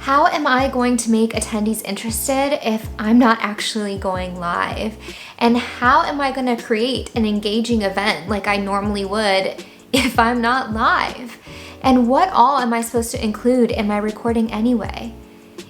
How am I going to make attendees interested if I'm not actually going live? And how am I going to create an engaging event like I normally would if I'm not live? And what all am I supposed to include in my recording anyway?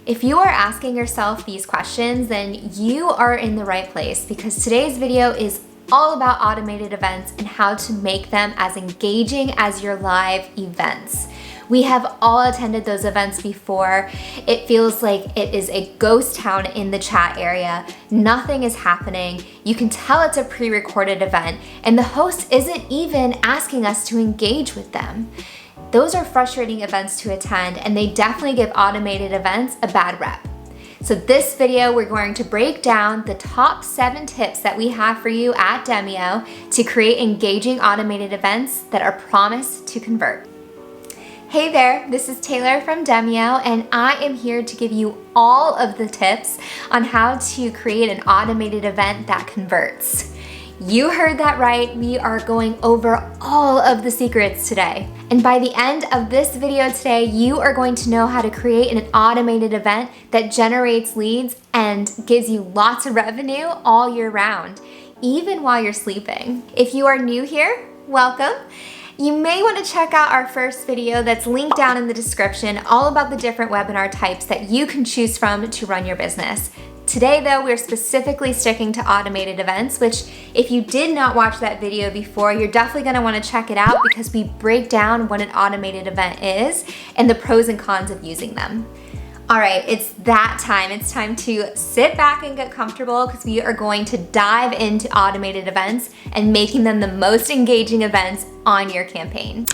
If you are asking yourself these questions, then you are in the right place, because today's video is all about automated events and how to make them as engaging as your live events. We have all attended those events before. It feels like it is a ghost town in the chat area. Nothing is happening. You can tell it's a pre-recorded event, and the host isn't even asking us to engage with them. Those are frustrating events to attend, and they definitely give automated events a bad rep. So this video, we're going to break down the top 7 tips that we have for you at Demio to create engaging automated events that are promised to convert. Hey there, this is Taylor from Demio, and I am here to give you all of the tips on how to create an automated event that converts. You heard that right, we are going over all of the secrets today. And by the end of this video today, you are going to know how to create an automated event that generates leads and gives you lots of revenue all year round, even while you're sleeping. If you are new here, welcome. You may want to check out our first video that's linked down in the description, all about the different webinar types that you can choose from to run your business. Today though, we're specifically sticking to automated events, which if you did not watch that video before, you're definitely going to want to check it out, because we break down what an automated event is and the pros and cons of using them. All right, it's that time. It's time to sit back and get comfortable, because we are going to dive into automated events and making them the most engaging events on your campaign.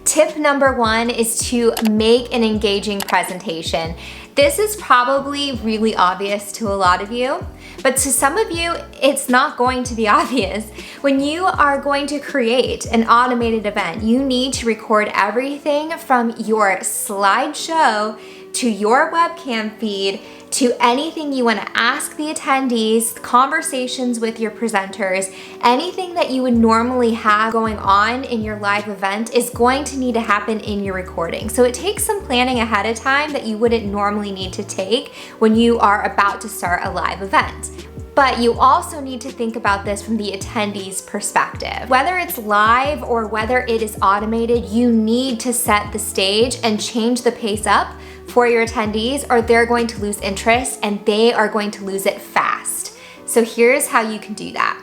Tip number 1 is to make an engaging presentation. This is probably really obvious to a lot of you, but to some of you, it's not going to be obvious. When you are going to create an automated event, you need to record everything from your slideshow to your webcam feed to anything you want to ask the attendees, conversations with your presenters. Anything that you would normally have going on in your live event is going to need to happen in your recording. So it takes some planning ahead of time that you wouldn't normally need to take when you are about to start a live event. But you also need to think about this from the attendee's perspective. Whether it's live or whether it is automated, you need to set the stage and change the pace up for your attendees, or they're going to lose interest and they are going to lose it fast. So here's how you can do that.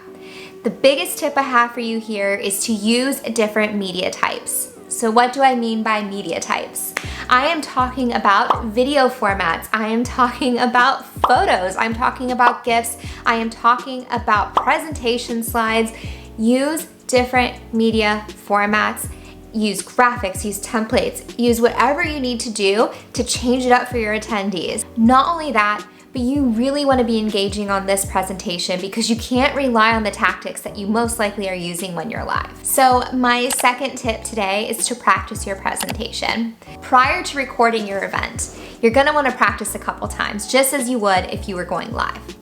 The biggest tip I have for you here is to use different media types. So what do I mean by media types? I am talking about video formats. I am talking about photos. I'm talking about GIFs. I am talking about presentation slides. Use different media formats. Use graphics, use templates, use whatever you need to do to change it up for your attendees. Not only that, but you really want to be engaging on this presentation, because you can't rely on the tactics that you most likely are using when you're live. So my second tip today is to practice your presentation. Prior to recording your event, you're going to want to practice a couple times, just as you would if you were going live.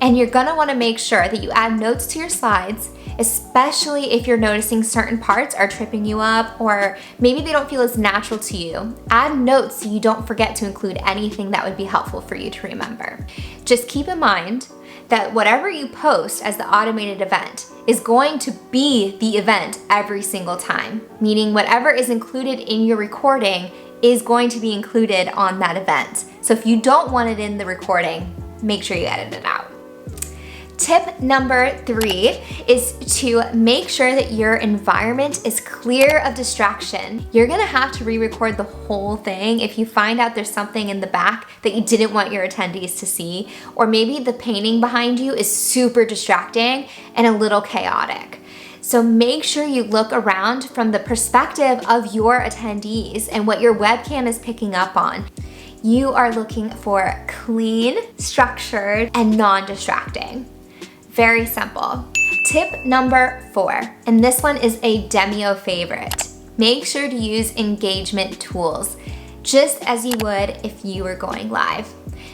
And you're going to want to make sure that you add notes to your slides, especially if you're noticing certain parts are tripping you up, or maybe they don't feel as natural to you. Add notes so you don't forget to include anything that would be helpful for you to remember. Just keep in mind that whatever you post as the automated event is going to be the event every single time, meaning whatever is included in your recording is going to be included on that event. So if you don't want it in the recording, make sure you edit it out. Tip number 3 is to make sure that your environment is clear of distraction. You're gonna have to re-record the whole thing if you find out there's something in the back that you didn't want your attendees to see, or maybe the painting behind you is super distracting and a little chaotic. So make sure you look around from the perspective of your attendees and what your webcam is picking up on. You are looking for clean, structured, and non-distracting. Very simple. Tip number 4, and this one is a Demio favorite. Make sure to use engagement tools. just as you would if you were going live.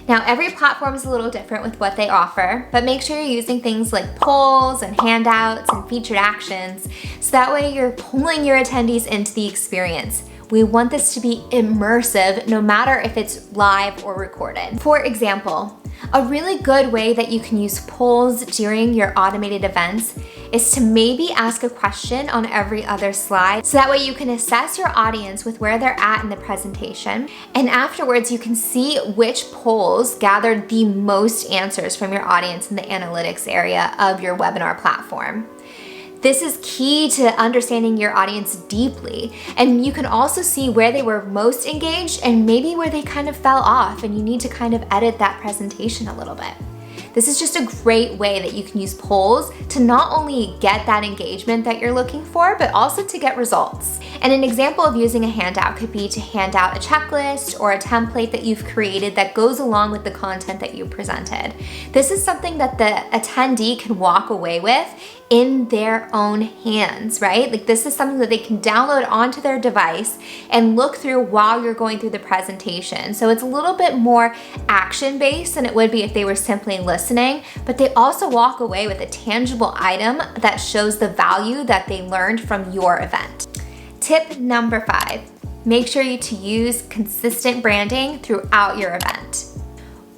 Now, every platform is a little different with what they offer, but make sure you're using things like polls and handouts and featured actions, so that way you're pulling your attendees into the experience. We want this to be immersive, no matter if it's live or recorded. For example, a really good way that you can use polls during your automated events is to maybe ask a question on every other slide, so that way you can assess your audience with where they're at in the presentation. And afterwards, you can see which polls gathered the most answers from your audience in the analytics area of your webinar platform. This is key to understanding your audience deeply, and you can also see where they were most engaged and maybe where they kind of fell off and you need to kind of edit that presentation a little bit. This is just a great way that you can use polls to not only get that engagement that you're looking for, but also to get results. And an example of using a handout could be to hand out a checklist or a template that you've created that goes along with the content that you presented. This is something that the attendee can walk away with in their own hands, right? Like, this is something that they can download onto their device and look through while you're going through the presentation. So it's a little bit more action-based than it would be if they were simply listening, but they also walk away with a tangible item that shows the value that they learned from your event. Tip number 5, make sure to use consistent branding throughout your event.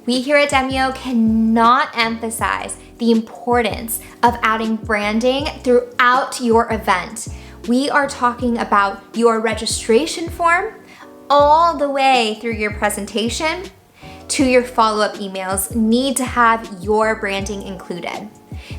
We here at Demio cannot emphasize the importance of adding branding throughout your event. We are talking about your registration form all the way through your presentation to your follow-up emails need to have your branding included.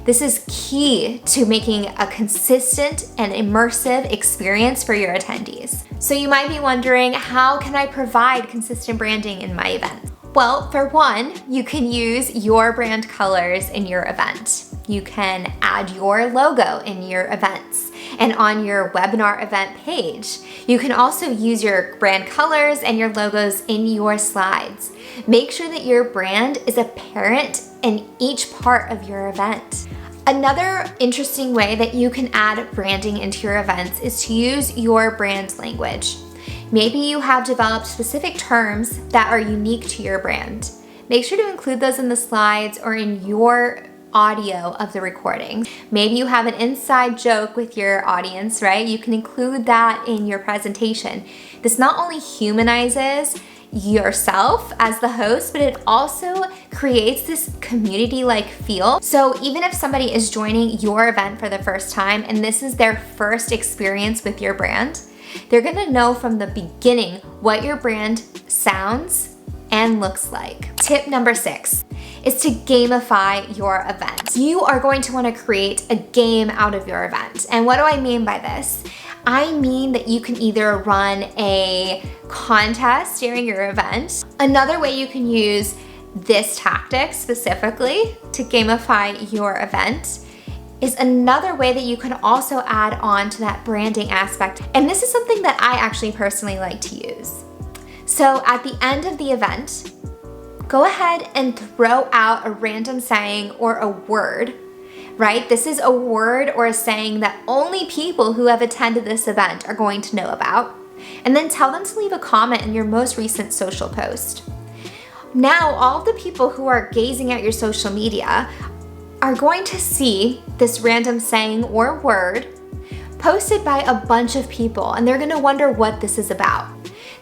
This is key to making a consistent and immersive experience for your attendees. So you might be wondering, how can I provide consistent branding in my event? Well, for one, you can use your brand colors in your event. You can add your logo in your events and on your webinar event page. You can also use your brand colors and your logos in your slides. Make sure that your brand is apparent in each part of your event. Another interesting way that you can add branding into your events is to use your brand language. Maybe you have developed specific terms that are unique to your brand. Make sure to include those in the slides or in your audio of the recording. Maybe you have an inside joke with your audience, right? You can include that in your presentation. This not only humanizes yourself as the host, but it also creates this community-like feel. So even if somebody is joining your event for the first time and this is their first experience with your brand, they're gonna know from the beginning what your brand sounds and looks like. Tip number 6 is to gamify your event. You are going to want to create a game out of your event. And what do I mean by this? I mean that you can either run a contest during your event. Another way you can use this tactic specifically to gamify your event is another way that you can also add on to that branding aspect. And this is something that I actually personally like to use. So at the end of the event, go ahead and throw out a random saying or a word, right? This is a word or a saying that only people who have attended this event are going to know about. And then tell them to leave a comment in your most recent social post. Now, all of the people who are gazing at your social media are going to see this random saying or word posted by a bunch of people, and they're gonna wonder what this is about.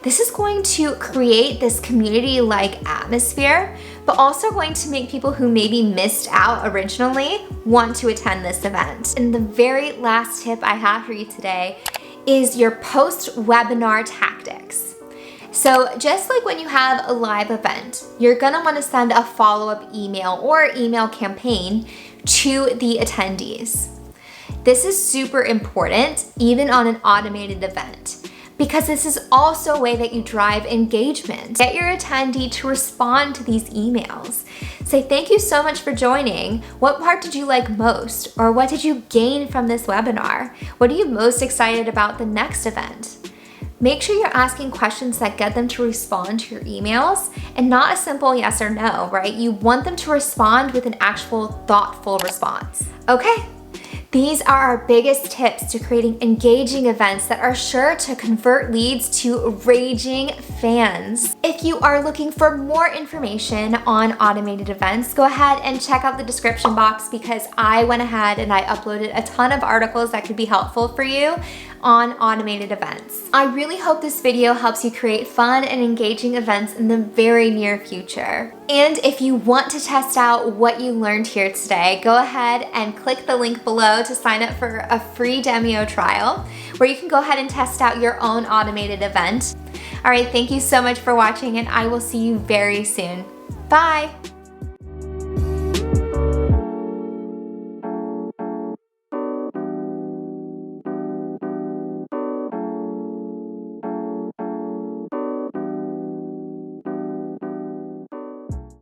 This is going to create this community-like atmosphere, but also going to make people who maybe missed out originally want to attend this event. And the very last tip I have for you today is your post-webinar tactics. So just like when you have a live event, you're gonna wanna send a follow-up email or email campaign to the attendees. This is super important, even on an automated event, because this is also a way that you drive engagement. Get your attendee to respond to these emails. Say, thank you so much for joining. What part did you like most? Or what did you gain from this webinar? What are you most excited about the next event? Make sure you're asking questions that get them to respond to your emails and not a simple yes or no, right? You want them to respond with an actual thoughtful response. Okay, These are our biggest tips to creating engaging events that are sure to convert leads to raging fans. If you are looking for more information on automated events, go ahead and check out the description box because I went ahead and I uploaded a ton of articles that could be helpful for you on automated events. I really hope this video helps you create fun and engaging events in the very near future. And if you want to test out what you learned here today, go ahead and click the link below to sign up for a free demo trial where you can go ahead and test out your own automated event. All right, thank you so much for watching and I will see you very soon. Bye.